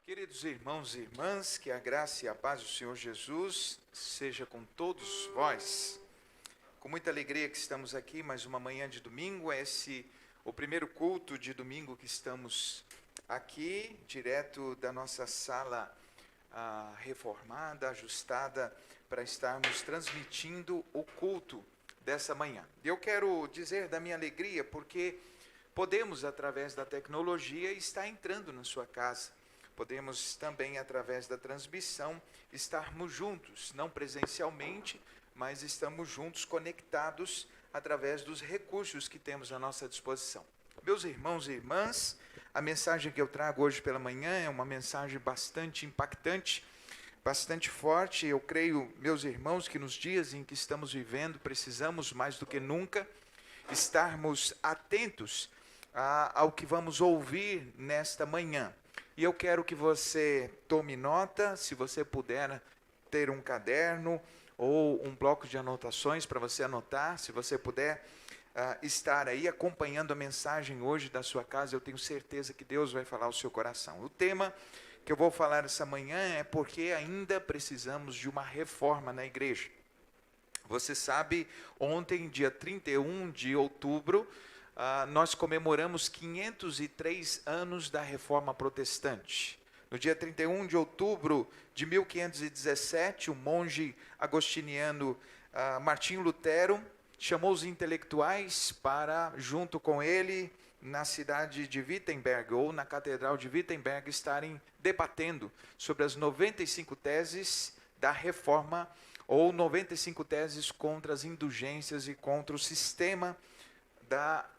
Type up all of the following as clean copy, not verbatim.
Queridos irmãos e irmãs, que a graça e a paz do Senhor Jesus seja com todos vós. Com muita alegria que estamos aqui, mais uma manhã de domingo, o primeiro culto de domingo que estamos aqui, direto da nossa sala reformada, ajustada, para estarmos transmitindo o culto dessa manhã. Eu quero dizer da minha alegria, porque podemos, através da tecnologia, estar entrando na sua casa. Podemos também, através da transmissão, estarmos juntos, não presencialmente, mas estamos juntos, conectados, através dos recursos que temos à nossa disposição. Meus irmãos e irmãs, a mensagem que eu trago hoje pela manhã é uma mensagem bastante impactante, bastante forte. Eu creio, meus irmãos, que nos dias em que estamos vivendo, precisamos mais do que nunca estarmos atentos ao que vamos ouvir nesta manhã. E eu quero que você tome nota, se você puder ter um caderno ou um bloco de anotações para você anotar, se você puder estar aí acompanhando a mensagem hoje da sua casa, eu tenho certeza que Deus vai falar ao seu coração. O tema que eu vou falar essa manhã é porque ainda precisamos de uma reforma na igreja. Você sabe, ontem, dia 31 de outubro, nós comemoramos 503 anos da Reforma Protestante. No dia 31 de outubro de 1517, o monge agostiniano Martinho Lutero chamou os intelectuais para, junto com ele, na cidade de Wittenberg, ou na Catedral de Wittenberg, estarem debatendo sobre as 95 teses da Reforma, ou 95 teses contra as indulgências e contra o sistema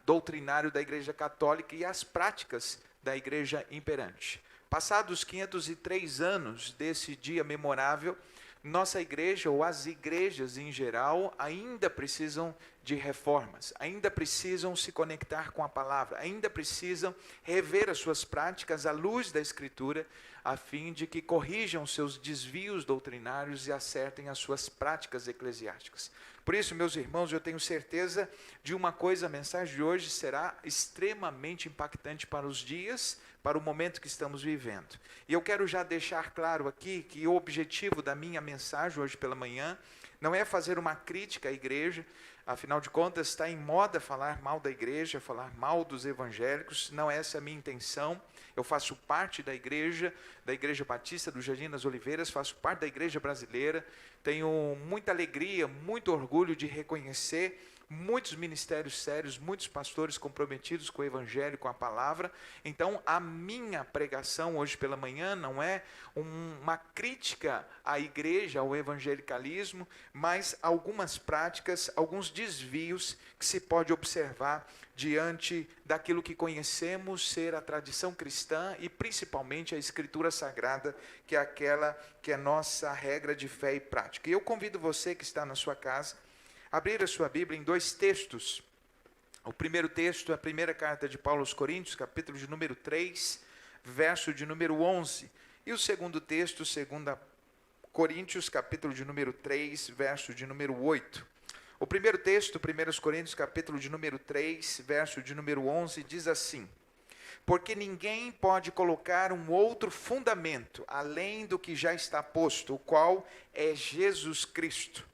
doutrinário da Igreja Católica e as práticas da Igreja imperante. Passados 503 anos desse dia memorável, nossa igreja, ou as igrejas em geral, ainda precisam de reformas, ainda precisam se conectar com a palavra, ainda precisam rever as suas práticas à luz da Escritura, a fim de que corrijam seus desvios doutrinários e acertem as suas práticas eclesiásticas. Por isso, meus irmãos, eu tenho certeza de uma coisa: a mensagem de hoje será extremamente impactante para os dias, para o momento que estamos vivendo. E eu quero já deixar claro aqui que o objetivo da minha mensagem hoje pela manhã não é fazer uma crítica à igreja. Afinal de contas, está em moda falar mal da igreja, falar mal dos evangélicos. Não é essa a minha intenção. Eu faço parte da Igreja Batista do Jardim das Oliveiras, faço parte da igreja brasileira. Tenho muita alegria, muito orgulho de reconhecer muitos ministérios sérios, muitos pastores comprometidos com o evangelho, com a palavra. Então, a minha pregação hoje pela manhã não é uma crítica à igreja, ao evangelicalismo, mas algumas práticas, alguns desvios que se pode observar diante daquilo que conhecemos ser a tradição cristã e principalmente a Escritura Sagrada, que é aquela que é nossa regra de fé e prática. E eu convido você que está na sua casa a abrir a sua Bíblia em dois textos. O primeiro texto é a primeira carta de Paulo aos Coríntios, capítulo de número 3, verso de número 11. E o segundo texto, 2 Coríntios, capítulo de número 3, verso de número 8. O primeiro texto, 1 Coríntios, capítulo de número 3, verso de número 11, diz assim: porque ninguém pode colocar um outro fundamento, além do que já está posto, o qual é Jesus Cristo.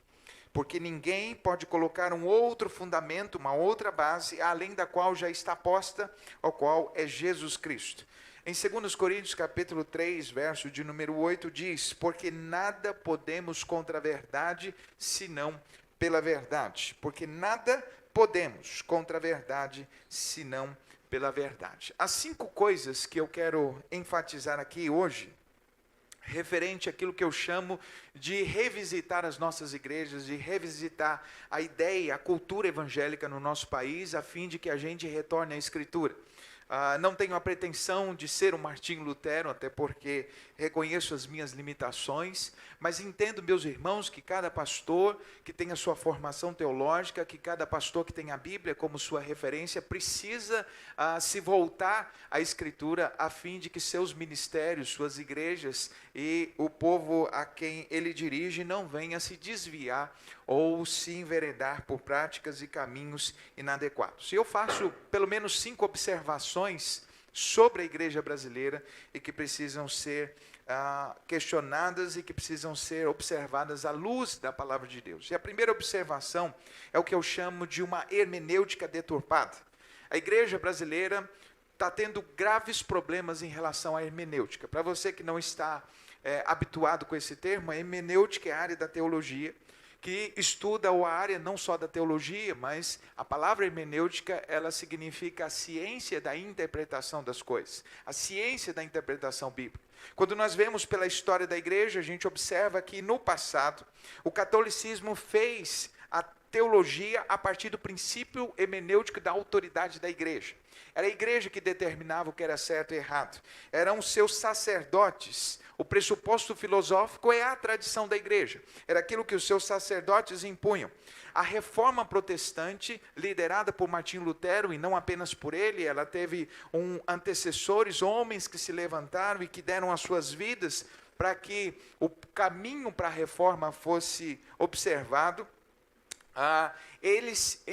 Porque ninguém pode colocar um outro fundamento, uma outra base, além da qual já está posta, o qual é Jesus Cristo. Em 2 Coríntios capítulo 3, verso de número 8, diz: porque nada podemos contra a verdade, senão pela verdade. Porque nada podemos contra a verdade, senão pela verdade. As 5 coisas que eu quero enfatizar aqui hoje, referente àquilo que eu chamo de revisitar as nossas igrejas, de revisitar a ideia, a cultura evangélica no nosso país, a fim de que a gente retorne à Escritura. Não tenho a pretensão de ser um Martinho Lutero, até porque reconheço as minhas limitações, mas entendo, meus irmãos, que cada pastor que tem a sua formação teológica, que cada pastor que tem a Bíblia como sua referência, precisa se voltar à Escritura, a fim de que seus ministérios, suas igrejas e o povo a quem ele dirige não venha se desviar ou se enveredar por práticas e caminhos inadequados. E eu faço pelo menos 5 observações sobre a igreja brasileira e que precisam ser questionadas e que precisam ser observadas à luz da palavra de Deus. E a primeira observação é o que eu chamo de uma hermenêutica deturpada. A igreja brasileira está tendo graves problemas em relação à hermenêutica. Para você que não está habituado com esse termo, a hermenêutica é a área da teologia, que estuda a área não só da teologia, mas a palavra hermenêutica, ela significa a ciência da interpretação das coisas, a ciência da interpretação bíblica. Quando nós vemos pela história da igreja, a gente observa que no passado, o catolicismo fez a teologia a partir do princípio hermenêutico da autoridade da igreja. Era a igreja que determinava o que era certo e errado. Eram os seus sacerdotes. O pressuposto filosófico é a tradição da igreja. Era aquilo que os seus sacerdotes impunham. A reforma protestante, liderada por Martinho Lutero, e não apenas por ele, ela teve antecessores, homens que se levantaram e que deram as suas vidas para que o caminho para a reforma fosse observado. Eles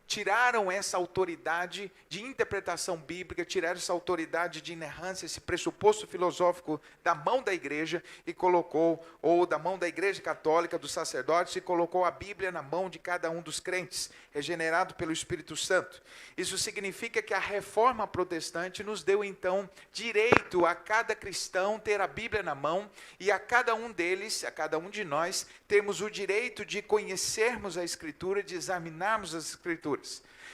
tiraram essa autoridade de interpretação bíblica, tiraram essa autoridade de inerrância, esse pressuposto filosófico da mão da igreja e colocou, ou da mão da igreja católica, dos sacerdotes, e colocou a Bíblia na mão de cada um dos crentes, regenerado pelo Espírito Santo. Isso significa que a reforma protestante nos deu então direito a cada cristão ter a Bíblia na mão e a cada um deles, a cada um de nós, temos o direito de conhecermos a Escritura, de examinarmos as Escrituras.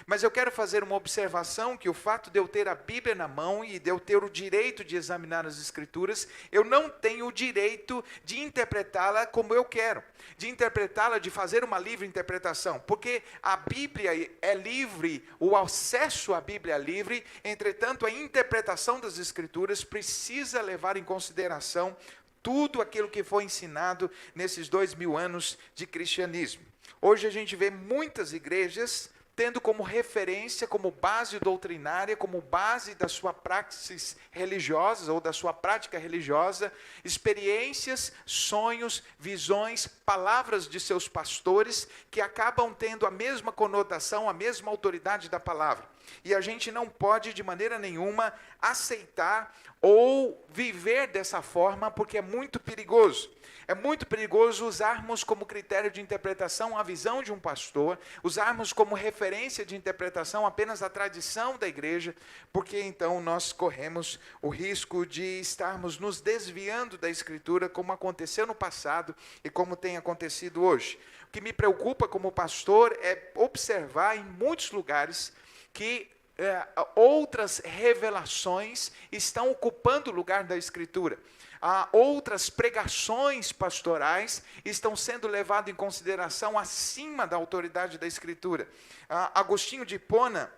Mas eu quero fazer uma observação que o fato de eu ter a Bíblia na mão e de eu ter o direito de examinar as Escrituras, eu não tenho o direito de interpretá-la como eu quero, de interpretá-la, de fazer uma livre interpretação, porque a Bíblia é livre, o acesso à Bíblia é livre, entretanto a interpretação das Escrituras precisa levar em consideração tudo aquilo que foi ensinado nesses 2000 anos de cristianismo. Hoje a gente vê muitas igrejas tendo como referência, como base doutrinária, como base da sua praxis religiosa ou da sua prática religiosa, experiências, sonhos, visões, palavras de seus pastores que acabam tendo a mesma conotação, a mesma autoridade da palavra. E a gente não pode de maneira nenhuma aceitar ou viver dessa forma, porque é muito perigoso. É muito perigoso usarmos como critério de interpretação a visão de um pastor, usarmos como referência de interpretação apenas a tradição da igreja, porque então nós corremos o risco de estarmos nos desviando da Escritura, como aconteceu no passado e como tem acontecido hoje. O que me preocupa como pastor é observar em muitos lugares que outras revelações estão ocupando o lugar da Escritura. Outras pregações pastorais estão sendo levadas em consideração acima da autoridade da Escritura. Agostinho de Hipona,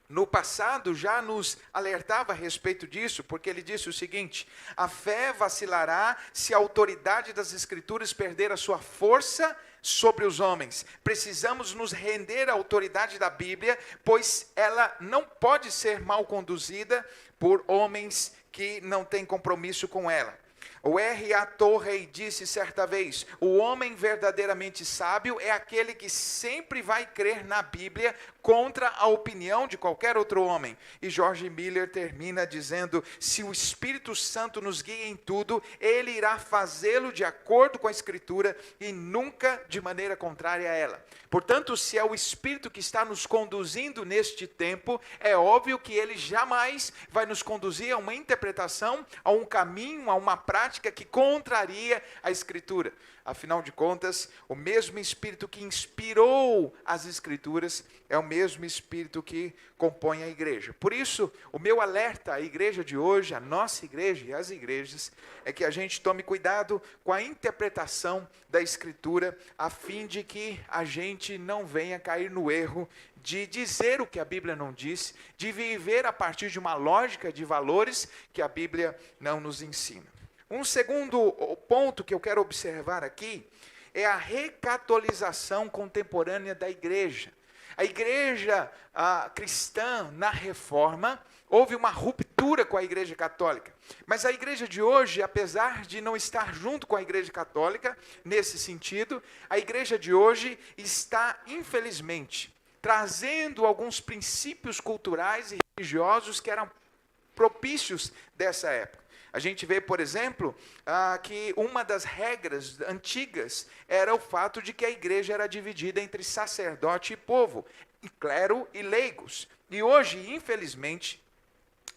no passado, já nos alertava a respeito disso, porque ele disse o seguinte: a fé vacilará se a autoridade das Escrituras perder a sua força sobre os homens. Precisamos nos render à autoridade da Bíblia, pois ela não pode ser mal conduzida por homens que não têm compromisso com ela. O R.A. Torrey disse certa vez: o homem verdadeiramente sábio é aquele que sempre vai crer na Bíblia contra a opinião de qualquer outro homem. E George Miller termina dizendo: se o Espírito Santo nos guia em tudo, ele irá fazê-lo de acordo com a Escritura e nunca de maneira contrária a ela. Portanto, se é o Espírito que está nos conduzindo neste tempo, é óbvio que ele jamais vai nos conduzir a uma interpretação, a um caminho, a uma prática que contraria a Escritura. Afinal de contas, o mesmo Espírito que inspirou as Escrituras é o mesmo Espírito que compõe a igreja. Por isso, o meu alerta à igreja de hoje, à nossa igreja e às igrejas, é que a gente tome cuidado com a interpretação da Escritura, a fim de que a gente não venha cair no erro de dizer o que a Bíblia não diz, de viver a partir de uma lógica de valores que a Bíblia não nos ensina. Um segundo ponto que eu quero observar aqui é a recatolização contemporânea da igreja. A igreja cristã, na Reforma, houve uma ruptura com a igreja católica. Mas a igreja de hoje, apesar de não estar junto com a igreja católica, nesse sentido, a igreja de hoje está, infelizmente, trazendo alguns princípios culturais e religiosos que eram propícios dessa época. A gente vê, por exemplo, que uma das regras antigas era o fato de que a igreja era dividida entre sacerdote e povo, e clero e leigos. E hoje, infelizmente,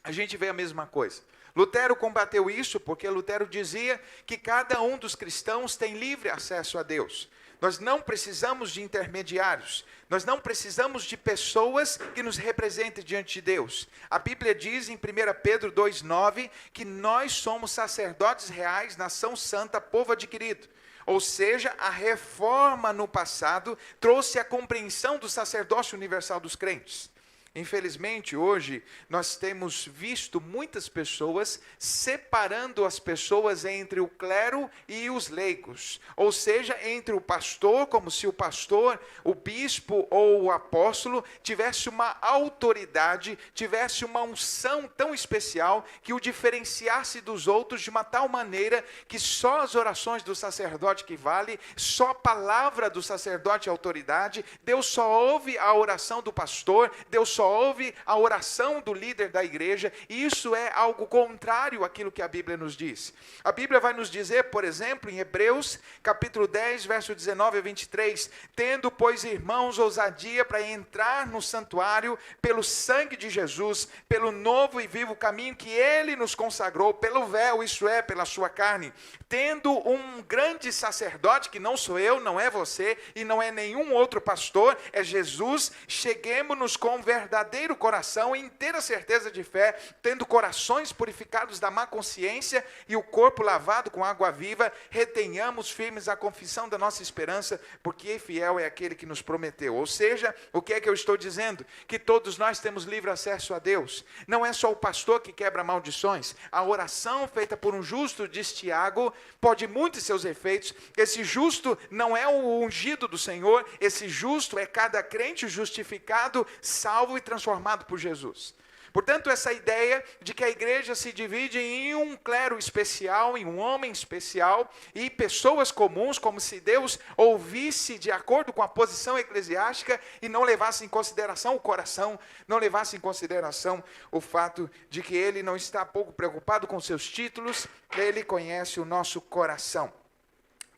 a gente vê a mesma coisa. Lutero combateu isso porque Lutero dizia que cada um dos cristãos tem livre acesso a Deus. Nós não precisamos de intermediários. Nós não precisamos de pessoas que nos representem diante de Deus. A Bíblia diz em 1 Pedro 2,9 que nós somos sacerdotes reais, nação santa, povo adquirido. Ou seja, a reforma no passado trouxe a compreensão do sacerdócio universal dos crentes. Infelizmente, hoje, nós temos visto muitas pessoas separando as pessoas entre o clero e os leigos. Ou seja, entre o pastor, como se o pastor, o bispo ou o apóstolo tivesse uma autoridade, tivesse uma unção tão especial que o diferenciasse dos outros de uma tal maneira que só as orações do sacerdote que vale, só a palavra do sacerdote é autoridade, Deus só ouve a oração do pastor, Deus só ouve a oração do líder da igreja, e isso é algo contrário àquilo que a Bíblia nos diz. A Bíblia vai nos dizer, por exemplo, em Hebreus, capítulo 10, verso 19 a 23, tendo, pois, irmãos, ousadia para entrar no santuário pelo sangue de Jesus, pelo novo e vivo caminho que ele nos consagrou, pelo véu, isto é, pela sua carne, tendo um grande sacerdote, que não sou eu, não é você, e não é nenhum outro pastor, é Jesus, cheguemo-nos com verdadeiro coração e inteira certeza de fé, tendo corações purificados da má consciência e o corpo lavado com água viva, retenhamos firmes a confissão da nossa esperança, porque fiel é aquele que nos prometeu. Ou seja, o que é que eu estou dizendo? Que todos nós temos livre acesso a Deus. Não é só o pastor que quebra maldições. A oração feita por um justo, diz Tiago, pode muitos seus efeitos. Esse justo não é o ungido do Senhor, esse justo é cada crente justificado, salvo e transformado por Jesus. Portanto, essa ideia de que a igreja se divide em um clero especial, em um homem especial, e pessoas comuns, como se Deus ouvisse de acordo com a posição eclesiástica e não levasse em consideração o coração, não levasse em consideração o fato de que ele não está pouco preocupado com seus títulos, ele conhece o nosso coração.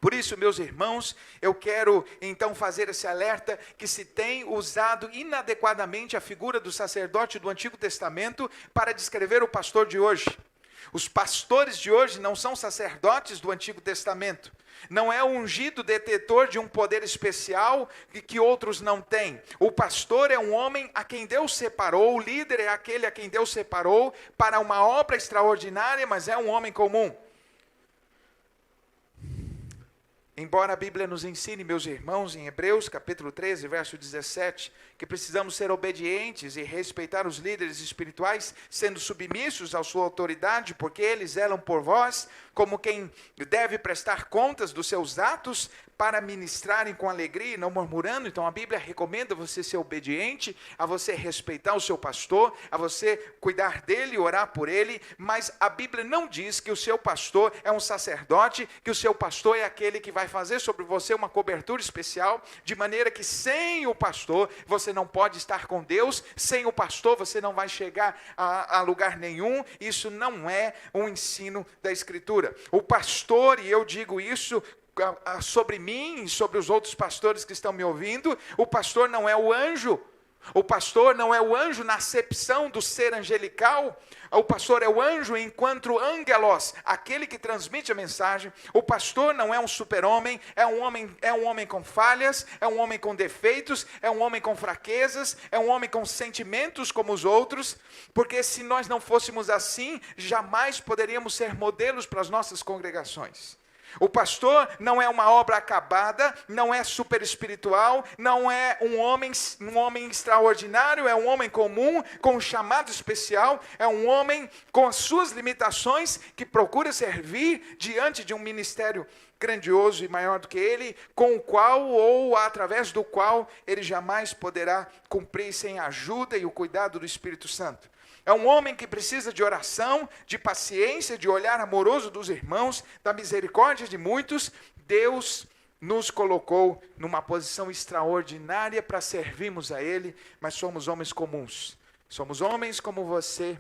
Por isso, meus irmãos, eu quero então fazer esse alerta que se tem usado inadequadamente a figura do sacerdote do Antigo Testamento para descrever o pastor de hoje. Os pastores de hoje não são sacerdotes do Antigo Testamento. Não é o ungido detetor de um poder especial que outros não têm. O pastor é um homem a quem Deus separou, o líder é aquele a quem Deus separou para uma obra extraordinária, mas é um homem comum. Embora a Bíblia nos ensine, meus irmãos, em Hebreus capítulo 13, verso 17, que precisamos ser obedientes e respeitar os líderes espirituais, sendo submissos à sua autoridade, porque eles zelam por vós, como quem deve prestar contas dos seus atos, para ministrarem com alegria e não murmurando. Então a Bíblia recomenda você ser obediente, a você respeitar o seu pastor, a você cuidar dele, orar por ele, mas a Bíblia não diz que o seu pastor é um sacerdote, que o seu pastor é aquele que vai fazer sobre você uma cobertura especial, de maneira que sem o pastor você não pode estar com Deus, sem o pastor você não vai chegar a lugar nenhum. Isso não é um ensino da Escritura. O pastor, e eu digo isso sobre mim e sobre os outros pastores que estão me ouvindo, o pastor não é o anjo. O pastor não é o anjo na acepção do ser angelical. O pastor é o anjo enquanto angelos, aquele que transmite a mensagem. O pastor não é um super-homem, é um homem com falhas, é um homem com defeitos, é um homem com fraquezas, é um homem com sentimentos como os outros, porque se nós não fôssemos assim, jamais poderíamos ser modelos para as nossas congregações. O pastor não é uma obra acabada, não é super espiritual, não é um homem extraordinário, é um homem comum, com um chamado especial, é um homem com as suas limitações, que procura servir diante de um ministério grandioso e maior do que ele, com o qual ou através do qual ele jamais poderá cumprir sem a ajuda e o cuidado do Espírito Santo. É um homem que precisa de oração, de paciência, de olhar amoroso dos irmãos, da misericórdia de muitos. Deus nos colocou numa posição extraordinária para servirmos a Ele, mas somos homens comuns. Somos homens como você,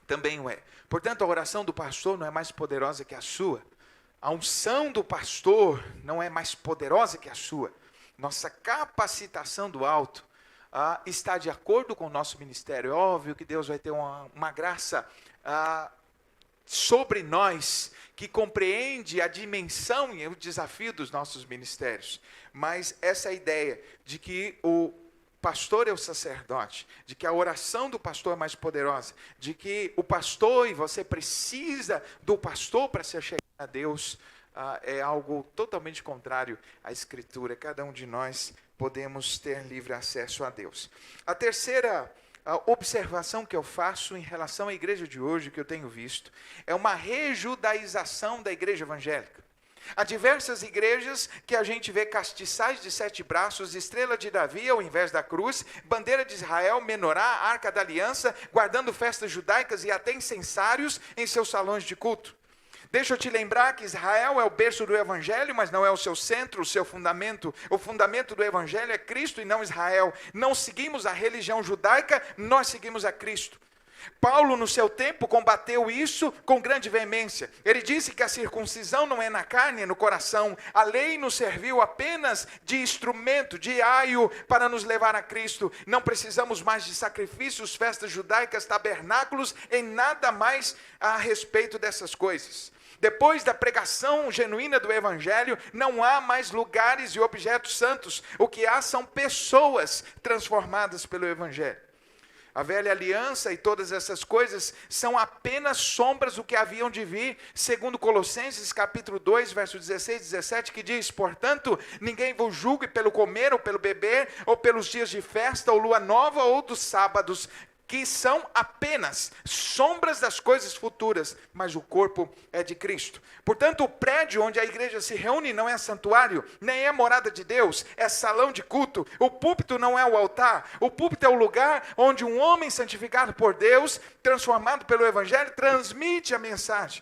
também o é. Portanto, a oração do pastor não é mais poderosa que a sua. A unção do pastor não é mais poderosa que a sua. Nossa capacitação do alto está de acordo com o nosso ministério. É óbvio que Deus vai ter uma graça sobre nós, que compreende a dimensão e o desafio dos nossos ministérios. Mas essa ideia de que o pastor é o sacerdote, de que a oração do pastor é mais poderosa, de que o pastor e você precisa do pastor para se chegar a Deus, é algo totalmente contrário à Escritura. Cada um de nós podemos ter livre acesso a Deus. A terceira observação que eu faço em relação à igreja de hoje, que eu tenho visto, é uma rejudaização da igreja evangélica. Há diversas igrejas que a gente vê castiçais de 7 braços, estrela de Davi ao invés da cruz, bandeira de Israel, menorá, arca da aliança, guardando festas judaicas e até incensários em seus salões de culto. Deixa eu te lembrar que Israel é o berço do Evangelho, mas não é o seu centro, o seu fundamento. O fundamento do Evangelho é Cristo e não Israel. Não seguimos a religião judaica, nós seguimos a Cristo. Paulo, no seu tempo, combateu isso com grande veemência. Ele disse que a circuncisão não é na carne, é no coração. A lei nos serviu apenas de instrumento, de aio, para nos levar a Cristo. Não precisamos mais de sacrifícios, festas judaicas, tabernáculos, em nada mais a respeito dessas coisas. Depois da pregação genuína do Evangelho, não há mais lugares e objetos santos. O que há são pessoas transformadas pelo Evangelho. A velha aliança e todas essas coisas são apenas sombras do que haviam de vir, segundo Colossenses capítulo 2, verso 16 e 17, que diz: portanto, ninguém vos julgue pelo comer ou pelo beber, ou pelos dias de festa, ou lua nova, ou dos sábados, que são apenas sombras das coisas futuras, mas o corpo é de Cristo. Portanto, o prédio onde a igreja se reúne não é santuário, nem é morada de Deus, é salão de culto. O púlpito não é o altar, o púlpito é o lugar onde um homem santificado por Deus, transformado pelo Evangelho, transmite a mensagem.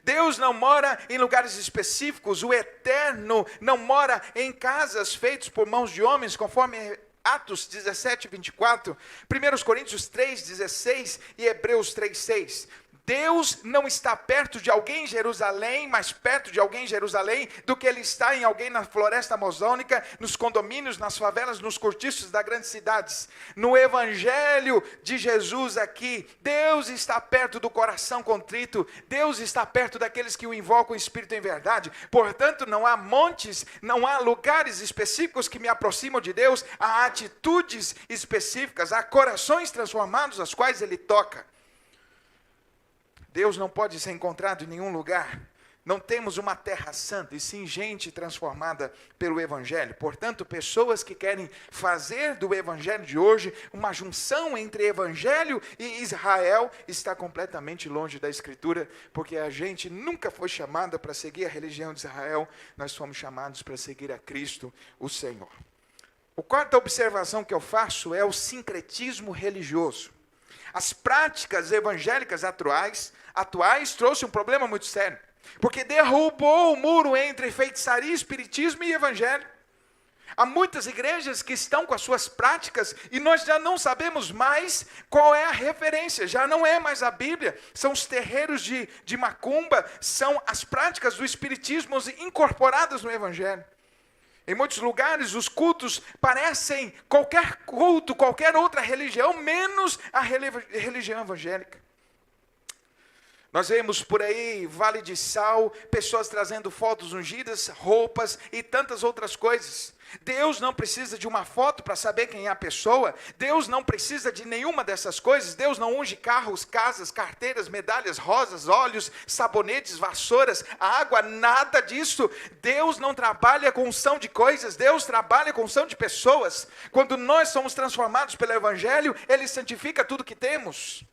Deus não mora em lugares específicos, o eterno não mora em casas feitas por mãos de homens, conforme Atos 17, 24, 1 Coríntios 3, 16 e Hebreus 3, 6. Deus não está perto de alguém em Jerusalém, mais perto de alguém em Jerusalém, do que Ele está em alguém na floresta amazônica, nos condomínios, nas favelas, nos cortiços das grandes cidades. No Evangelho de Jesus aqui, Deus está perto do coração contrito, Deus está perto daqueles que o invocam em espírito e em verdade. Portanto, não há montes, não há lugares específicos que me aproximam de Deus, há atitudes específicas, há corações transformados, as quais Ele toca. Deus não pode ser encontrado em nenhum lugar. Não temos uma terra santa, e sim gente transformada pelo Evangelho. Portanto, pessoas que querem fazer do Evangelho de hoje uma junção entre Evangelho e Israel, está completamente longe da Escritura, porque a gente nunca foi chamada para seguir a religião de Israel, nós fomos chamados para seguir a Cristo, o Senhor. A quarta observação que eu faço é o sincretismo religioso. As práticas evangélicas atuais trouxe um problema muito sério, porque derrubou o muro entre feitiçaria, espiritismo e evangelho. Há muitas igrejas que estão com as suas práticas e nós já não sabemos mais qual é a referência, já não é mais a Bíblia, são os terreiros de macumba, são as práticas do espiritismo incorporadas no evangelho. Em muitos lugares, os cultos parecem qualquer culto, qualquer outra religião, menos a religião evangélica. Nós vemos por aí, Vale de Sal, pessoas trazendo fotos ungidas, roupas e tantas outras coisas. Deus não precisa de uma foto para saber quem é a pessoa. Deus não precisa de nenhuma dessas coisas. Deus não unge carros, casas, carteiras, medalhas, rosas, óleos, sabonetes, vassouras, água, nada disso. Deus não trabalha com unção de coisas. Deus trabalha com unção de pessoas. Quando nós somos transformados pelo Evangelho, Ele santifica tudo que temos.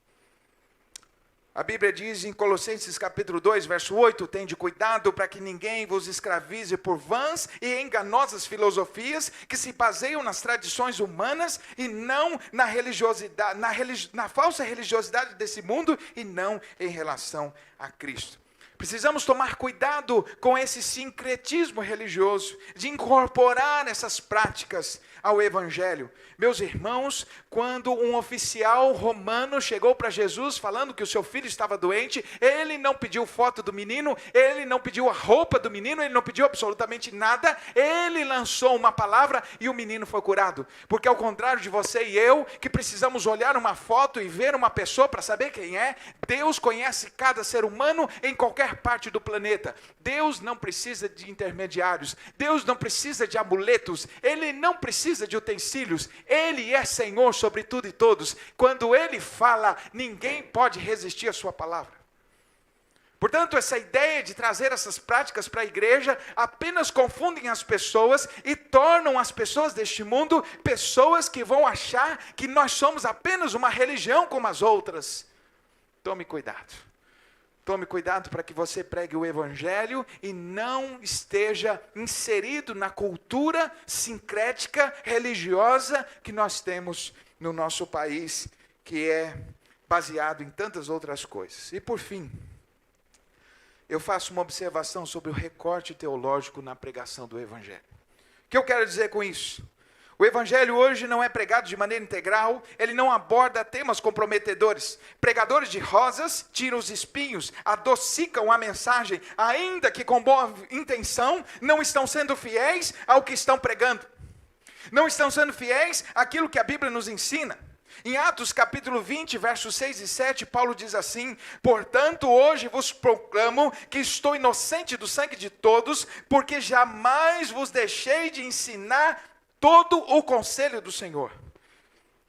A Bíblia diz em Colossenses capítulo 2, verso 8, tende cuidado para que ninguém vos escravize por vãs e enganosas filosofias que se baseiam nas tradições humanas e não na religiosidade, na falsa religiosidade desse mundo e não em relação a Cristo. Precisamos tomar cuidado com esse sincretismo religioso, de incorporar essas práticas ao Evangelho. Meus irmãos, quando um oficial romano chegou para Jesus falando que o seu filho estava doente, ele não pediu foto do menino, ele não pediu a roupa do menino, ele não pediu absolutamente nada, ele lançou uma palavra e o menino foi curado. Porque ao contrário de você e eu, que precisamos olhar uma foto e ver uma pessoa para saber quem é, Deus conhece cada ser humano em qualquer parte do planeta. Deus não precisa de intermediários, Deus não precisa de amuletos, Ele não precisa de utensílios, Ele é Senhor sobre tudo e todos. Quando Ele fala, ninguém pode resistir à sua palavra. Portanto, essa ideia de trazer essas práticas para a igreja apenas confundem as pessoas e tornam as pessoas deste mundo pessoas que vão achar que nós somos apenas uma religião como as outras. Tome cuidado. Tome cuidado para que você pregue o Evangelho e não esteja inserido na cultura sincrética, religiosa que nós temos no nosso país, que é baseado em tantas outras coisas. E por fim, eu faço uma observação sobre o recorte teológico na pregação do Evangelho. O que eu quero dizer com isso? O Evangelho hoje não é pregado de maneira integral, ele não aborda temas comprometedores. Pregadores de rosas tiram os espinhos, adocicam a mensagem, ainda que com boa intenção, não estão sendo fiéis ao que estão pregando. Não estão sendo fiéis àquilo que a Bíblia nos ensina. Em Atos capítulo 20, versos 6 e 7, Paulo diz assim: portanto, hoje vos proclamo que estou inocente do sangue de todos, porque jamais vos deixei de ensinar todo o conselho do Senhor.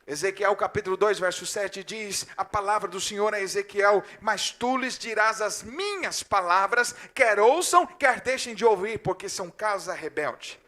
Ezequiel capítulo 2, verso 7 diz, a palavra do Senhor a Ezequiel: mas tu lhes dirás as minhas palavras, quer ouçam, quer deixem de ouvir, porque são casa rebelde.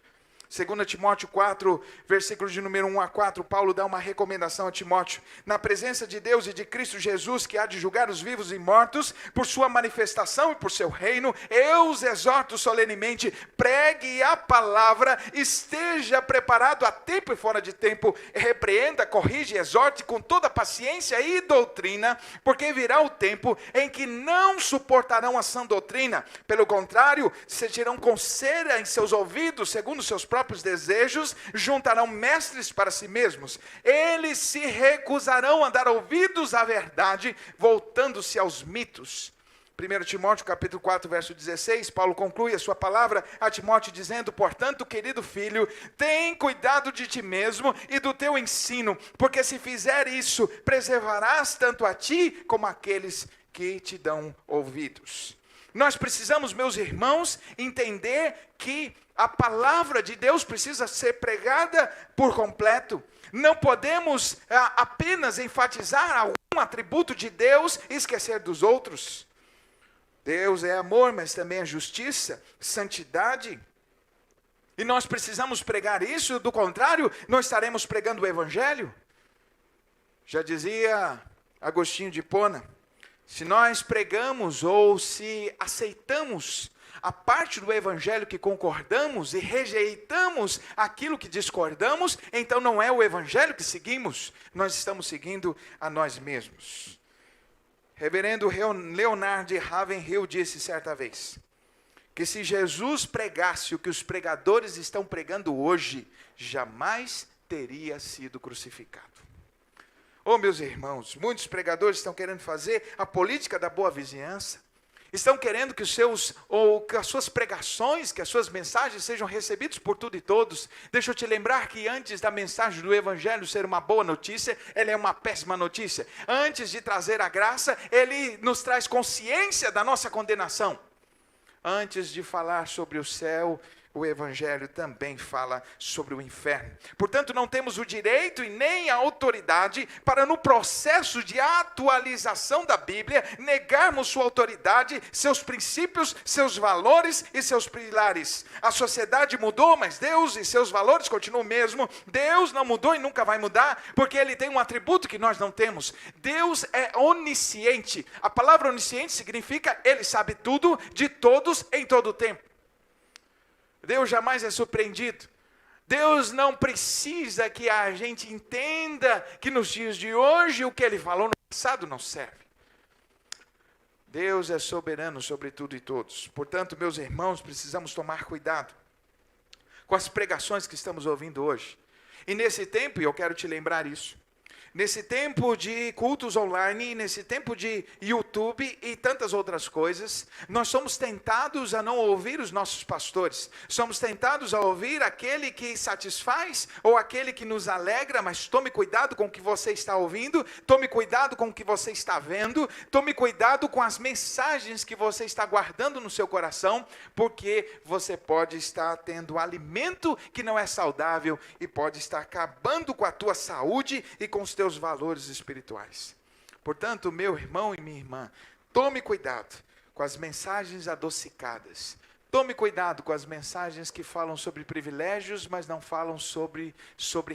2 Timóteo 4, versículos de número 1 a 4, Paulo dá uma recomendação a Timóteo. Na presença de Deus e de Cristo Jesus, que há de julgar os vivos e mortos, por sua manifestação e por seu reino, eu os exorto solenemente, pregue a palavra, esteja preparado a tempo e fora de tempo, repreenda, corrige e exorte com toda paciência e doutrina, porque virá o tempo em que não suportarão a sã doutrina, pelo contrário, sentirão coceira em seus ouvidos, segundo seus próprios desejos, juntarão mestres para si mesmos. Eles se recusarão a dar ouvidos à verdade, voltando-se aos mitos. 1 Timóteo capítulo 4, verso 16, Paulo conclui a sua palavra a Timóteo dizendo: portanto, querido filho, tem cuidado de ti mesmo e do teu ensino, porque se fizer isso, preservarás tanto a ti como aqueles que te dão ouvidos. Nós precisamos, meus irmãos, entender que a palavra de Deus precisa ser pregada por completo. Não podemos apenas enfatizar algum atributo de Deus e esquecer dos outros. Deus é amor, mas também é justiça, santidade. E nós precisamos pregar isso, do contrário, não estaremos pregando o Evangelho. Já dizia Agostinho de Hipona, se nós pregamos ou se aceitamos a parte do Evangelho que concordamos e rejeitamos aquilo que discordamos, então não é o Evangelho que seguimos, nós estamos seguindo a nós mesmos. Reverendo Leonard Ravenhill disse certa vez, que se Jesus pregasse o que os pregadores estão pregando hoje, jamais teria sido crucificado. Oh, meus irmãos, muitos pregadores estão querendo fazer a política da boa vizinhança, estão querendo que que as suas pregações, que as suas mensagens sejam recebidas por tudo e todos. Deixa eu te lembrar que antes da mensagem do Evangelho ser uma boa notícia, ela é uma péssima notícia. Antes de trazer a graça, ele nos traz consciência da nossa condenação. Antes de falar sobre o céu, o Evangelho também fala sobre o inferno. Portanto, não temos o direito e nem a autoridade para, no processo de atualização da Bíblia, negarmos sua autoridade, seus princípios, seus valores e seus pilares. A sociedade mudou, mas Deus e seus valores continuam o mesmo. Deus não mudou e nunca vai mudar, porque Ele tem um atributo que nós não temos. Deus é onisciente. A palavra onisciente significa Ele sabe tudo, de todos, em todo o tempo. Deus jamais é surpreendido. Deus não precisa que a gente entenda que nos dias de hoje o que Ele falou no passado não serve. Deus é soberano sobre tudo e todos. Portanto, meus irmãos, precisamos tomar cuidado com as pregações que estamos ouvindo hoje. E nesse tempo, e eu quero te lembrar isso, nesse tempo de cultos online, nesse tempo de YouTube e tantas outras coisas, nós somos tentados a não ouvir os nossos pastores. Somos tentados a ouvir aquele que satisfaz ou aquele que nos alegra, mas tome cuidado com o que você está ouvindo, tome cuidado com o que você está vendo, tome cuidado com as mensagens que você está guardando no seu coração, porque você pode estar tendo alimento que não é saudável e pode estar acabando com a tua saúde e com os teus valores espirituais. Portanto, meu irmão e minha irmã, tome cuidado com as mensagens adocicadas. Tome cuidado com as mensagens que falam sobre privilégios, mas não falam sobre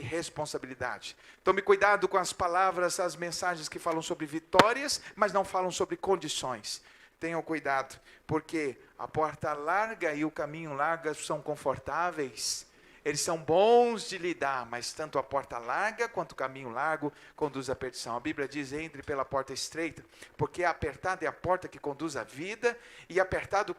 responsabilidade. Tome cuidado com as palavras, as mensagens que falam sobre vitórias, mas não falam sobre condições. Tenham cuidado, porque a porta larga e o caminho largo são confortáveis. Eles são bons de lidar, mas tanto a porta larga quanto o caminho largo conduz à perdição. A Bíblia diz: entre pela porta estreita, porque apertada é a porta que conduz à vida, e apertada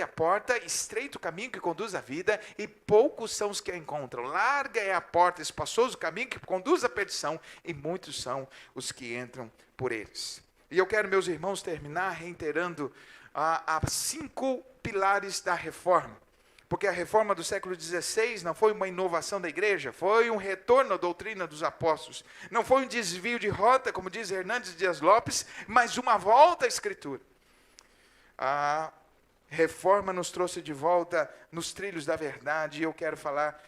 é a porta, estreito o caminho que conduz à vida, e poucos são os que a encontram. Larga é a porta, espaçoso o caminho que conduz à perdição, e muitos são os que entram por eles. E eu quero, meus irmãos, terminar reiterando as 5 pilares da reforma. Porque a reforma do século XVI não foi uma inovação da igreja, foi um retorno à doutrina dos apóstolos. Não foi um desvio de rota, como diz Hernandes Dias Lopes, mas uma volta à Escritura. A reforma nos trouxe de volta nos trilhos da verdade, e eu quero falar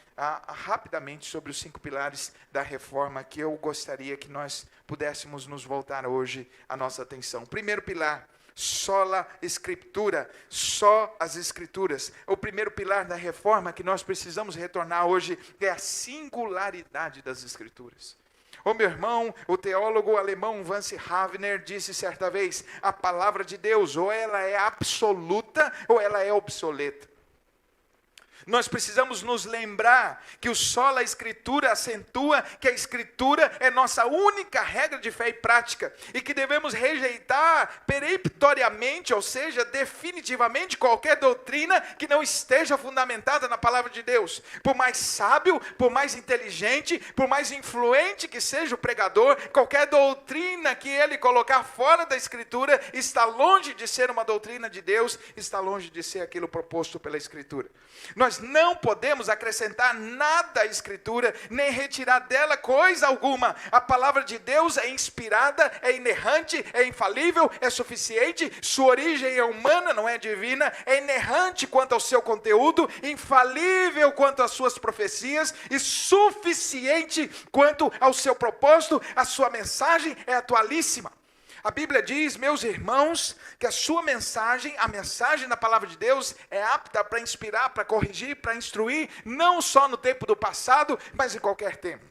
rapidamente sobre os 5 pilares da reforma que eu gostaria que nós pudéssemos nos voltar hoje a nossa atenção. Primeiro pilar: sola Escritura, só as Escrituras. O primeiro pilar da reforma que nós precisamos retornar hoje é a singularidade das Escrituras. Meu irmão, o teólogo alemão Vance Havner disse certa vez: a palavra de Deus, ou ela é absoluta, ou ela é obsoleta. Nós precisamos nos lembrar que o sola Escritura acentua que a Escritura é nossa única regra de fé e prática, e que devemos rejeitar peremptoriamente, ou seja, definitivamente, qualquer doutrina que não esteja fundamentada na palavra de Deus. Por mais sábio, por mais inteligente, por mais influente que seja o pregador, qualquer doutrina que ele colocar fora da Escritura está longe de ser uma doutrina de Deus, está longe de ser aquilo proposto pela Escritura. Nós não podemos acrescentar nada à Escritura, nem retirar dela coisa alguma. A palavra de Deus é inspirada, é inerrante, é infalível, é suficiente. Sua origem é humana, não é divina. É inerrante quanto ao seu conteúdo, infalível quanto às suas profecias e suficiente quanto ao seu propósito. A sua mensagem é atualíssima. A Bíblia diz, meus irmãos, que a sua mensagem, a mensagem da palavra de Deus, é apta para inspirar, para corrigir, para instruir, não só no tempo do passado, mas em qualquer tempo.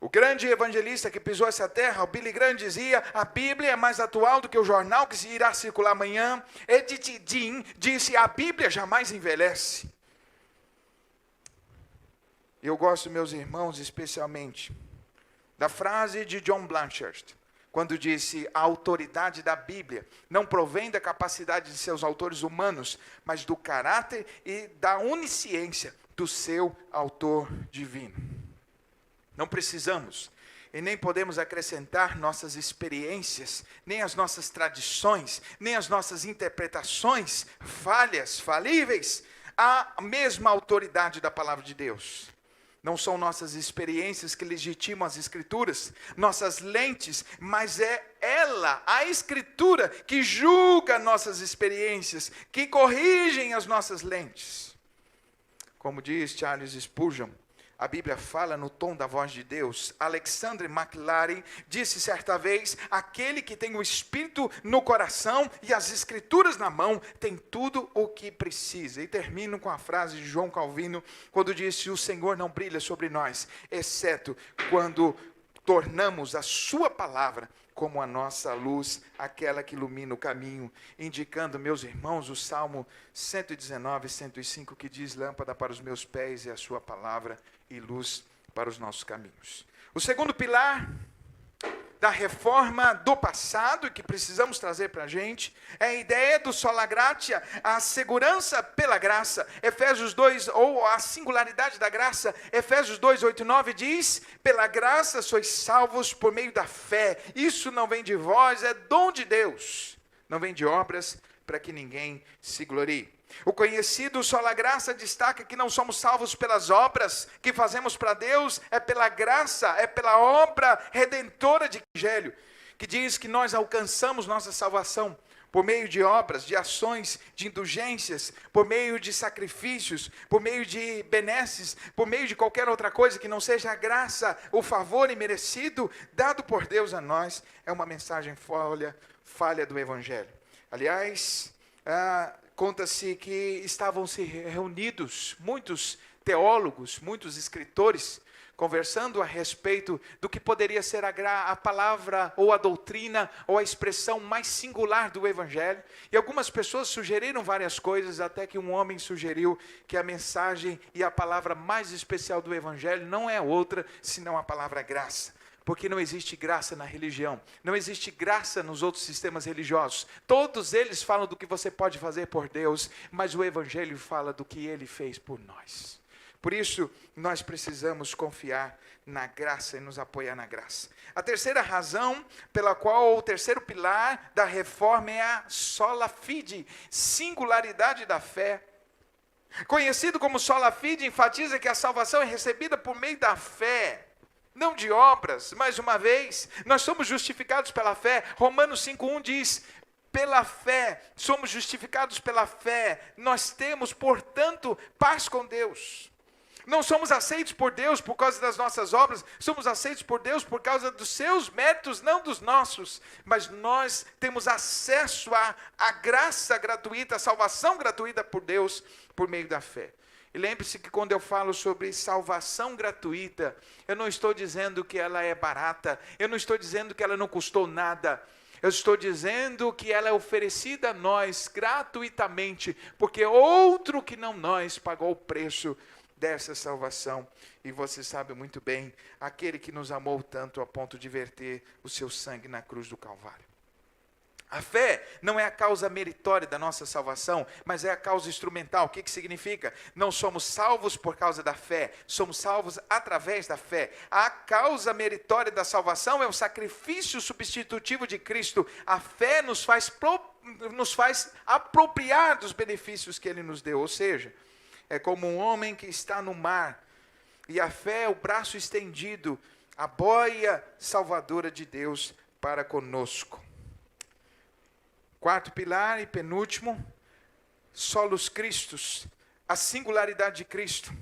O grande evangelista que pisou essa terra, o Billy Graham, dizia: a Bíblia é mais atual do que o jornal que irá circular amanhã. Edith Dean disse: a Bíblia jamais envelhece. Eu gosto, meus irmãos, especialmente da frase de John Blanchard, quando disse: a autoridade da Bíblia não provém da capacidade de seus autores humanos, mas do caráter e da onisciência do seu autor divino. Não precisamos e nem podemos acrescentar nossas experiências, nem as nossas tradições, nem as nossas interpretações falhas, falíveis, à mesma autoridade da palavra de Deus. Não são nossas experiências que legitimam as Escrituras, nossas lentes, mas é ela, a Escritura, que julga nossas experiências, que corrigem as nossas lentes. Como diz Charles Spurgeon, a Bíblia fala no tom da voz de Deus. Alexander McLaren disse certa vez: aquele que tem o Espírito no coração e as Escrituras na mão, tem tudo o que precisa. E termino com a frase de João Calvino, quando disse: o Senhor não brilha sobre nós, exceto quando tornamos a sua palavra como a nossa luz, aquela que ilumina o caminho, indicando, meus irmãos, o Salmo 119, 105, que diz: lâmpada para os meus pés é a sua palavra e luz para os nossos caminhos. O segundo pilar da reforma do passado e que precisamos trazer para a gente é a ideia do sola gratia, a segurança pela graça. Efésios 2, ou a singularidade da graça, Efésios 2, 8 e 9 diz: pela graça sois salvos por meio da fé. Isso não vem de vós, é dom de Deus. Não vem de obras, para que ninguém se glorie. O conhecido sola graça destaca que não somos salvos pelas obras que fazemos para Deus, é pela graça, é pela obra redentora de Evangelho, que diz que nós alcançamos nossa salvação por meio de obras, de ações, de indulgências, por meio de sacrifícios, por meio de benesses, por meio de qualquer outra coisa que não seja a graça, o favor imerecido dado por Deus a nós. É uma mensagem falha do Evangelho. Aliás, conta-se que estavam se reunidos muitos teólogos, muitos escritores, conversando a respeito do que poderia ser a palavra, ou a doutrina, ou a expressão mais singular do Evangelho. E algumas pessoas sugeriram várias coisas, até que um homem sugeriu que a mensagem e a palavra mais especial do Evangelho não é outra, senão a palavra graça. Porque não existe graça na religião, não existe graça nos outros sistemas religiosos. Todos eles falam do que você pode fazer por Deus, mas o Evangelho fala do que Ele fez por nós. Por isso, nós precisamos confiar na graça e nos apoiar na graça. A terceira razão pela qual o terceiro pilar da reforma é a sola fide, singularidade da fé. Conhecido como sola fide, enfatiza que a salvação é recebida por meio da fé, não de obras. Mais uma vez, nós somos justificados pela fé. Romanos 5:1 diz: pela fé, somos justificados pela fé, nós temos, portanto, paz com Deus. Não somos aceitos por Deus por causa das nossas obras, somos aceitos por Deus por causa dos seus méritos, não dos nossos. Mas nós temos acesso à graça gratuita, à salvação gratuita por Deus, por meio da fé. E lembre-se que quando eu falo sobre salvação gratuita, eu não estou dizendo que ela é barata, eu não estou dizendo que ela não custou nada. Eu estou dizendo que ela é oferecida a nós gratuitamente, porque outro que não nós pagou o preço dessa salvação. E você sabe muito bem, aquele que nos amou tanto a ponto de verter o seu sangue na cruz do Calvário. A fé não é a causa meritória da nossa salvação, mas é a causa instrumental. O que significa? Não somos salvos por causa da fé, somos salvos através da fé. A causa meritória da salvação é o sacrifício substitutivo de Cristo. A fé nos faz apropriar dos benefícios que Ele nos deu. Ou seja, é como um homem que está no mar, e a fé é o braço estendido, a boia salvadora de Deus para conosco. Quarto pilar e penúltimo, solos Christus, a singularidade de Cristo.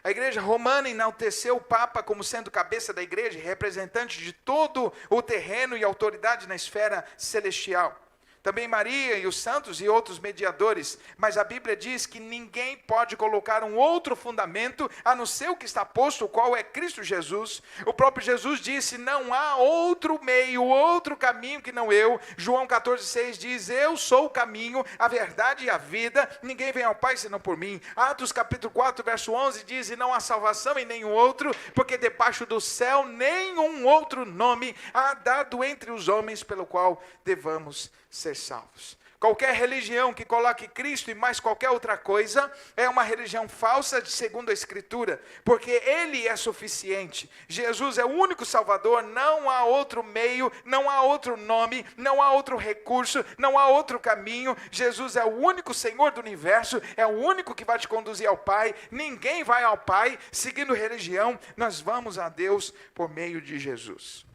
A igreja romana enalteceu o Papa como sendo cabeça da igreja, representante de todo o terreno e autoridade na esfera celestial. Também Maria e os santos e outros mediadores, mas a Bíblia diz que ninguém pode colocar um outro fundamento a não ser o que está posto, o qual é Cristo Jesus. O próprio Jesus disse: não há outro meio, outro caminho que não eu. João 14,6 diz: eu sou o caminho, a verdade e a vida, ninguém vem ao Pai senão por mim. Atos capítulo 4, verso 11 diz: e não há salvação em nenhum outro, porque debaixo do céu nenhum outro nome há dado entre os homens pelo qual devamos ser salvos. Qualquer religião que coloque Cristo e mais qualquer outra coisa é uma religião falsa, segundo a Escritura, porque Ele é suficiente. Jesus é o único Salvador, não há outro meio, não há outro nome, não há outro recurso, não há outro caminho. Jesus é o único Senhor do universo, é o único que vai te conduzir ao Pai. Ninguém vai ao Pai seguindo religião, nós vamos a Deus por meio de Jesus.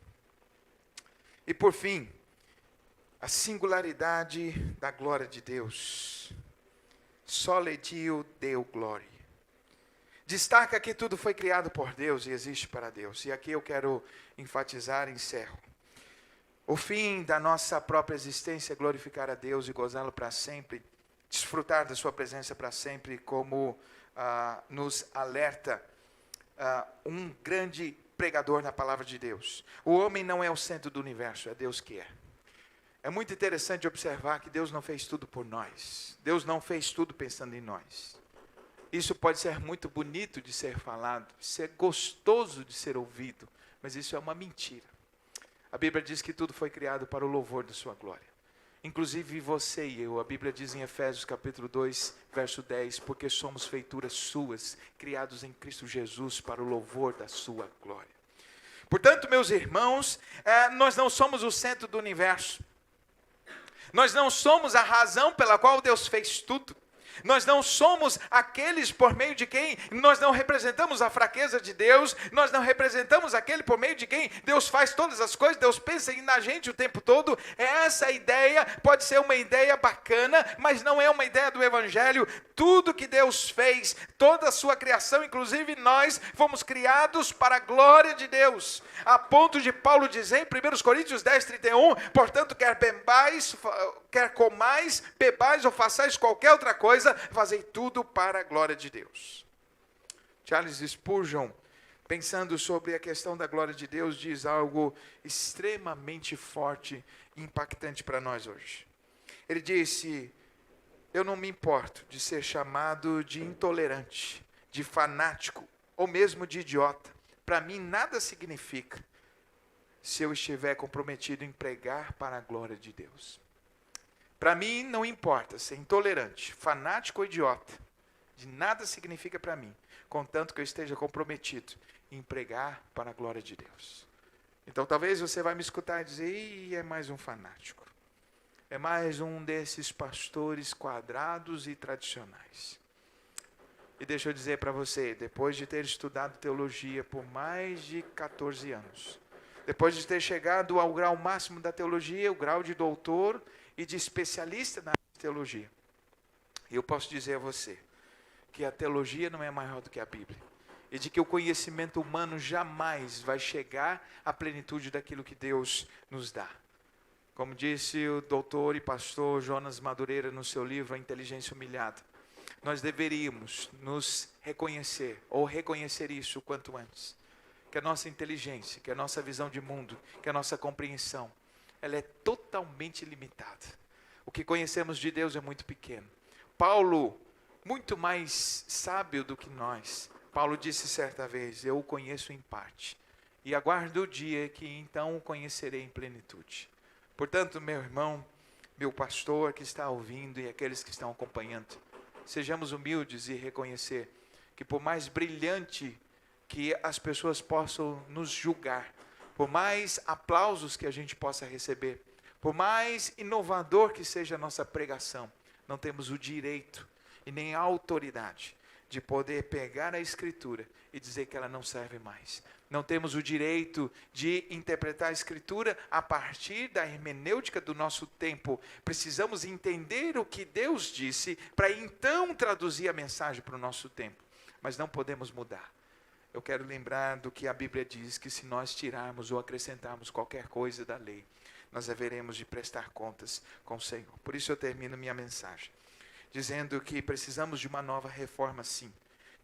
E por fim, a singularidade da glória de Deus. Sole Dio Deo Gloria. Destaca que tudo foi criado por Deus e existe para Deus. E aqui eu quero enfatizar e encerro. O fim da nossa própria existência é glorificar a Deus e gozá-lo para sempre. Desfrutar da sua presença para sempre, como nos alerta um grande pregador na palavra de Deus. O homem não é o centro do universo, é Deus que é. É muito interessante observar que Deus não fez tudo por nós. Deus não fez tudo pensando em nós. Isso pode ser muito bonito de ser falado, isso é gostoso de ser ouvido, mas isso é uma mentira. A Bíblia diz que tudo foi criado para o louvor da sua glória. Inclusive você e eu. A Bíblia diz em Efésios capítulo 2, verso 10, porque somos feituras suas, criados em Cristo Jesus para o louvor da sua glória. Portanto, meus irmãos, nós não somos o centro do universo. Nós não somos a razão pela qual Deus fez tudo. Nós não somos aqueles por meio de quem nós não representamos a fraqueza de Deus, nós não representamos aquele por meio de quem Deus faz todas as coisas, Deus pensa na gente o tempo todo. Essa ideia pode ser uma ideia bacana, mas não é uma ideia do Evangelho. Tudo que Deus fez, toda a sua criação, inclusive nós, fomos criados para a glória de Deus. A ponto de Paulo dizer em 1 Coríntios 10, 31, portanto, quer comais, bebais ou façais qualquer outra coisa, fazei tudo para a glória de Deus. Charles Spurgeon, pensando sobre a questão da glória de Deus, diz algo extremamente forte e impactante para nós hoje. Ele disse: eu não me importo de ser chamado de intolerante, de fanático ou mesmo de idiota. Para mim nada significa se eu estiver comprometido em pregar para a glória de Deus. Para mim não importa ser intolerante, fanático ou idiota. De nada significa para mim, contanto que eu esteja comprometido em pregar para a glória de Deus. Então talvez você vai me escutar e dizer: é mais um fanático. É mais um desses pastores quadrados e tradicionais. E deixa eu dizer para você, depois de ter estudado teologia por mais de 14 anos, depois de ter chegado ao grau máximo da teologia, o grau de doutor e de especialista na teologia, eu posso dizer a você que a teologia não é maior do que a Bíblia, e de que o conhecimento humano jamais vai chegar à plenitude daquilo que Deus nos dá. Como disse o doutor e pastor Jonas Madureira no seu livro A Inteligência Humilhada, nós deveríamos nos reconhecer, ou reconhecer isso o quanto antes, que a nossa inteligência, que a nossa visão de mundo, que a nossa compreensão, ela é totalmente limitada. O que conhecemos de Deus é muito pequeno. Paulo, muito mais sábio do que nós, Paulo disse certa vez: eu o conheço em parte, e aguardo o dia que então o conhecerei em plenitude. Portanto, meu irmão, meu pastor que está ouvindo e aqueles que estão acompanhando, sejamos humildes e reconhecer que por mais brilhante que as pessoas possam nos julgar, por mais aplausos que a gente possa receber, por mais inovador que seja a nossa pregação, não temos o direito e nem a autoridade de poder pegar a Escritura e dizer que ela não serve mais. Não temos o direito de interpretar a Escritura a partir da hermenêutica do nosso tempo. Precisamos entender o que Deus disse para então traduzir a mensagem para o nosso tempo. Mas não podemos mudar. Eu quero lembrar do que a Bíblia diz, que se nós tirarmos ou acrescentarmos qualquer coisa da lei, nós haveremos de prestar contas com o Senhor. Por isso eu termino minha mensagem dizendo que precisamos de uma nova reforma, sim,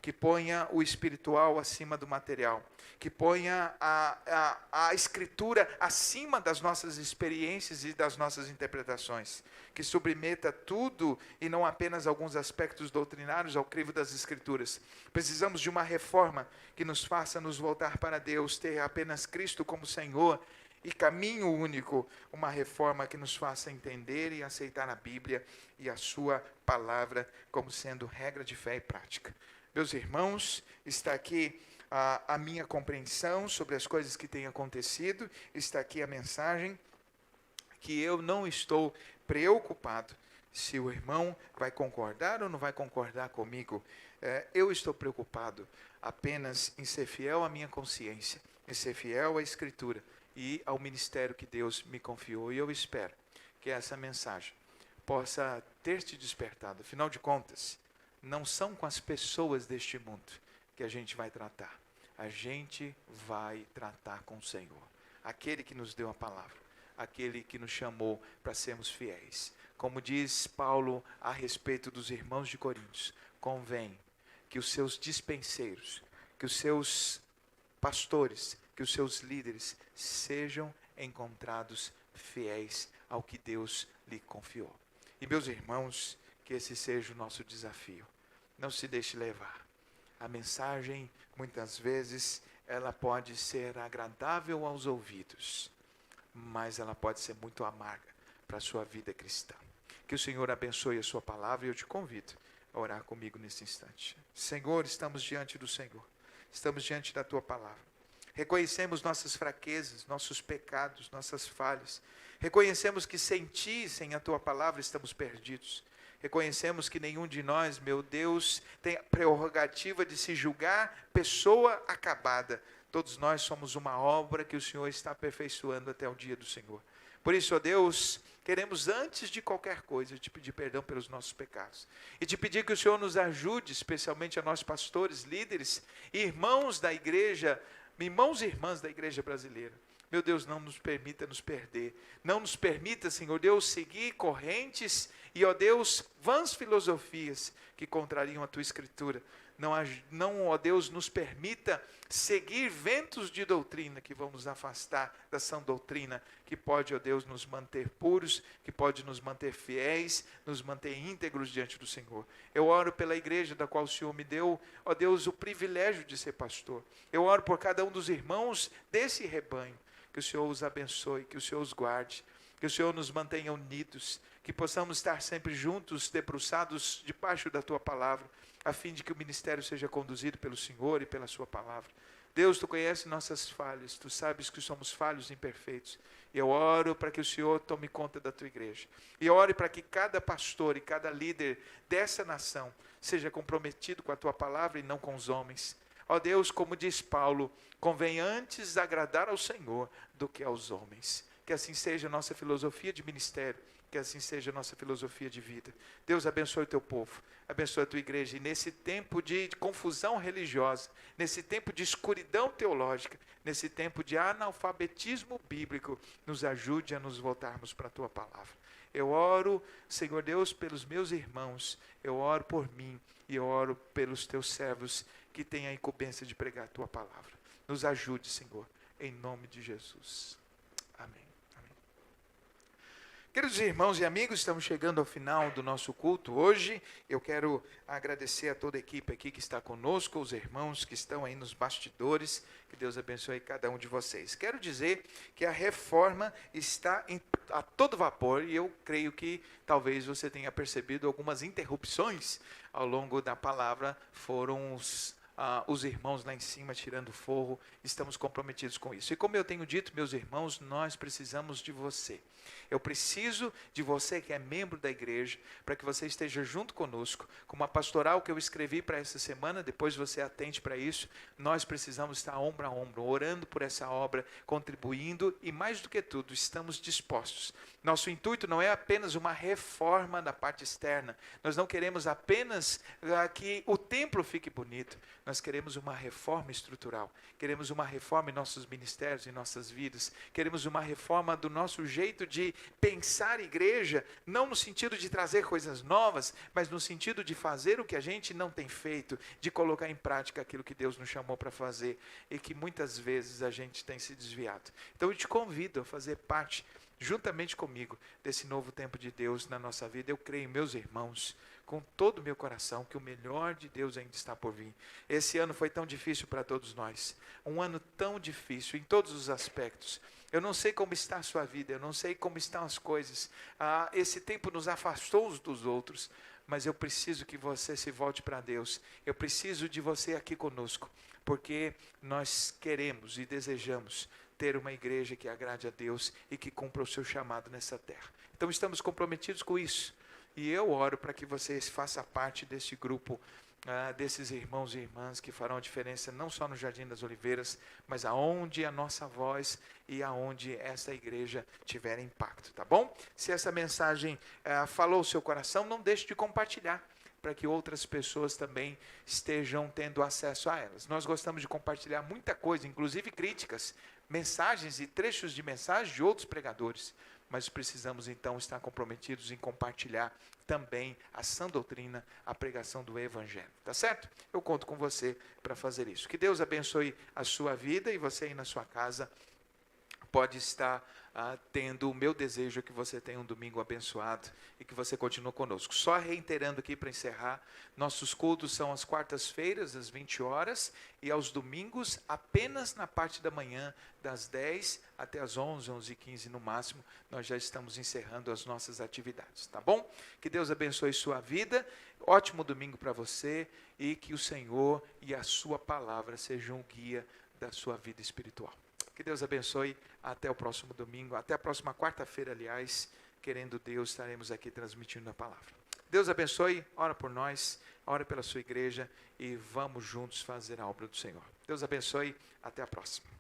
que ponha o espiritual acima do material, que ponha a Escritura acima das nossas experiências e das nossas interpretações, que submeta tudo e não apenas alguns aspectos doutrinários ao crivo das Escrituras. Precisamos de uma reforma que nos faça nos voltar para Deus, ter apenas Cristo como Senhor e caminho único, uma reforma que nos faça entender e aceitar a Bíblia e a sua palavra como sendo regra de fé e prática. Meus irmãos, está aqui a minha compreensão sobre as coisas que têm acontecido, está aqui a mensagem, que eu não estou preocupado se o irmão vai concordar ou não vai concordar comigo. Eu estou preocupado apenas em ser fiel à minha consciência, em ser fiel à Escritura e ao ministério que Deus me confiou. E eu espero que essa mensagem possa ter te despertado. Afinal de contas, não são com as pessoas deste mundo que a gente vai tratar. A gente vai tratar com o Senhor, aquele que nos deu a palavra, aquele que nos chamou para sermos fiéis. Como diz Paulo a respeito dos irmãos de Coríntios, convém que os seus dispenseiros, que os seus pastores, que os seus líderes sejam encontrados fiéis ao que Deus lhe confiou. E meus irmãos, que esse seja o nosso desafio. Não se deixe levar. A mensagem, muitas vezes, ela pode ser agradável aos ouvidos, mas ela pode ser muito amarga para a sua vida cristã. Que o Senhor abençoe a sua palavra e eu te convido a orar comigo nesse instante. Senhor, estamos diante do Senhor, estamos diante da tua palavra. Reconhecemos nossas fraquezas, nossos pecados, nossas falhas. Reconhecemos que sem ti, sem a tua palavra, estamos perdidos. Reconhecemos que nenhum de nós, meu Deus, tem a prerrogativa de se julgar pessoa acabada. Todos nós somos uma obra que o Senhor está aperfeiçoando até o dia do Senhor. Por isso, ó Deus, queremos antes de qualquer coisa te pedir perdão pelos nossos pecados. E te pedir que o Senhor nos ajude, especialmente a nós pastores, líderes, irmãos da igreja, irmãos e irmãs da igreja brasileira. Meu Deus, não nos permita nos perder. Não nos permita, Senhor Deus, seguir correntes e, ó Deus, vãs filosofias que contrariam a tua escritura. Não, ó Deus, nos permita seguir ventos de doutrina que vão nos afastar da sã doutrina, que pode, ó Deus, nos manter puros, que pode nos manter fiéis, nos manter íntegros diante do Senhor. Eu oro pela igreja da qual o Senhor me deu, ó Deus, o privilégio de ser pastor. Eu oro por cada um dos irmãos desse rebanho. Que o Senhor os abençoe, que o Senhor os guarde, que o Senhor nos mantenha unidos, que possamos estar sempre juntos, debruçados debaixo da tua palavra, a fim de que o ministério seja conduzido pelo Senhor e pela sua palavra. Deus, tu conheces nossas falhas, tu sabes que somos falhos e imperfeitos. E eu oro para que o Senhor tome conta da tua igreja. E eu oro para que cada pastor e cada líder dessa nação seja comprometido com a tua palavra e não com os homens. Ó Deus, como diz Paulo, convém antes agradar ao Senhor do que aos homens. Que assim seja a nossa filosofia de ministério, que assim seja a nossa filosofia de vida. Deus, abençoe o teu povo, abençoe a tua igreja. E nesse tempo de confusão religiosa, nesse tempo de escuridão teológica, nesse tempo de analfabetismo bíblico, nos ajude a nos voltarmos para a tua palavra. Eu oro, Senhor Deus, pelos meus irmãos, eu oro por mim e eu oro pelos teus servos que têm a incumbência de pregar a tua palavra. Nos ajude, Senhor, em nome de Jesus. Amém. Amém. Queridos irmãos e amigos, estamos chegando ao final do nosso culto hoje. Eu quero agradecer a toda a equipe aqui que está conosco, os irmãos que estão aí nos bastidores. Que Deus abençoe cada um de vocês. Quero dizer que a reforma está a todo vapor e eu creio que talvez você tenha percebido algumas interrupções ao longo da palavra. Foram os irmãos lá em cima tirando forro. Estamos comprometidos com isso. E como eu tenho dito, meus irmãos, nós precisamos de você. Eu preciso de você que é membro da igreja, para que você esteja junto conosco, com uma pastoral que eu escrevi para essa semana, depois você atente para isso. Nós precisamos estar ombro a ombro, orando por essa obra, contribuindo e mais do que tudo, estamos dispostos. Nosso intuito não é apenas uma reforma da parte externa, nós não queremos apenas que o templo fique bonito, nós queremos uma reforma estrutural, queremos uma reforma em nossos ministérios, em nossas vidas, queremos uma reforma do nosso jeito de pensar igreja, não no sentido de trazer coisas novas, mas no sentido de fazer o que a gente não tem feito, de colocar em prática aquilo que Deus nos chamou para fazer e que muitas vezes a gente tem se desviado. Então eu te convido a fazer parte, juntamente comigo, desse novo tempo de Deus na nossa vida. Eu creio, meus irmãos, com todo o meu coração, que o melhor de Deus ainda está por vir. Esse ano foi tão difícil para todos nós, um ano tão difícil em todos os aspectos. Eu não sei como está a sua vida, eu não sei como estão as coisas. Esse tempo nos afastou uns dos outros, mas eu preciso que você se volte para Deus. Eu preciso de você aqui conosco, porque nós queremos e desejamos ter uma igreja que agrade a Deus e que cumpra o seu chamado nessa terra. Então estamos comprometidos com isso. E eu oro para que vocês façam parte desse grupo, desses irmãos e irmãs que farão a diferença não só no Jardim das Oliveiras, mas aonde a nossa voz e aonde essa igreja tiver impacto, tá bom? Se essa mensagem falou o seu coração, não deixe de compartilhar, para que outras pessoas também estejam tendo acesso a elas. Nós gostamos de compartilhar muita coisa, inclusive críticas, mensagens e trechos de mensagens de outros pregadores, mas precisamos então estar comprometidos em compartilhar também a sã doutrina, a pregação do Evangelho, tá certo? Eu conto com você para fazer isso. Que Deus abençoe a sua vida e você aí na sua casa. pode estar tendo o meu desejo é que você tenha um domingo abençoado e que você continue conosco. Só reiterando aqui para encerrar, nossos cultos são às quartas-feiras, às 20 horas, e aos domingos, apenas na parte da manhã, das 10 até as 11, 11h15 no máximo, nós já estamos encerrando as nossas atividades, tá bom? Que Deus abençoe sua vida, ótimo domingo para você, e que o Senhor e a sua palavra sejam o guia da sua vida espiritual. Que Deus abençoe, até o próximo domingo, até a próxima quarta-feira, aliás, querendo Deus, estaremos aqui transmitindo a palavra. Deus abençoe, ora por nós, ora pela sua igreja e vamos juntos fazer a obra do Senhor. Deus abençoe, até a próxima.